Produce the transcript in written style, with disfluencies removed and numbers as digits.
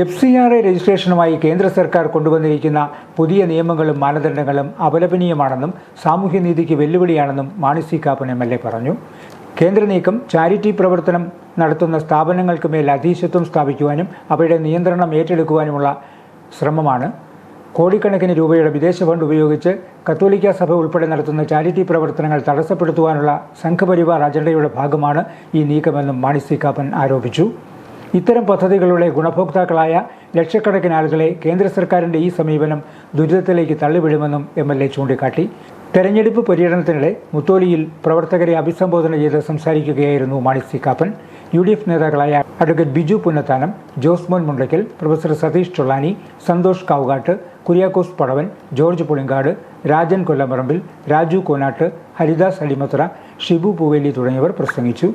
FCRA രജിസ്ട്രേഷനുമായി കേന്ദ്ര സർക്കാർ കൊണ്ടുവന്നിരിക്കുന്ന പുതിയ നിയമങ്ങളും മാനദണ്ഡങ്ങളും അപലപനീയമാണെന്നും സാമൂഹ്യനീതിക്ക് വെല്ലുവിളിയാണെന്നും മാണി സി കാപ്പൻ MLA പറഞ്ഞു. കേന്ദ്ര നീക്കം ചാരിറ്റി പ്രവർത്തനം നടത്തുന്ന സ്ഥാപനങ്ങൾക്ക് മേൽ അധീശത്വം സ്ഥാപിക്കുവാനും അവയുടെ നിയന്ത്രണം ഏറ്റെടുക്കുവാനുമുള്ള ശ്രമമാണ്. കോടിക്കണക്കിന് രൂപയുടെ വിദേശ ഫണ്ട് ഉപയോഗിച്ച് കത്തോലിക്ക സഭ ഉൾപ്പെടെ നടത്തുന്ന ചാരിറ്റി പ്രവർത്തനങ്ങൾ തടസ്സപ്പെടുത്തുവാനുള്ള സംഘപരിവാർ അജണ്ടയുടെ ഭാഗമാണ് ഈ നീക്കമെന്നും മാണി സി കാപ്പൻ ആരോപിച്ചു. ഇത്തരം പദ്ധതികളുടെ ഗുണഭോക്താക്കളായ ലക്ഷക്കണക്കിന് ആളുകളെ കേന്ദ്ര സർക്കാരിൻ്റെ ഈ സമീപനം ദുരിതത്തിലേക്ക് തള്ളിവിടുമെന്നും MLA ചൂണ്ടിക്കാട്ടി. തെരഞ്ഞെടുപ്പ് പര്യടനത്തിനിടെ മുത്തോലിയിൽ പ്രവർത്തകരെ അഭിസംബോധന ചെയ്ത് സംസാരിക്കുകയായിരുന്നു മാണി സി കാപ്പൻ. UDF നേതാക്കളായ advocate Biju Punnathanam, Josemon Mundakkal, professor Satheesh Chollani, Santhosh Kavukattu, Kuriakose Padavan, George Pulinkad, Rajan Kollamparambil, Raju Konattu, Haridas Adimathra, Shibu Pooveli തുടങ്ങിയവർ പ്രസംഗിച്ചു.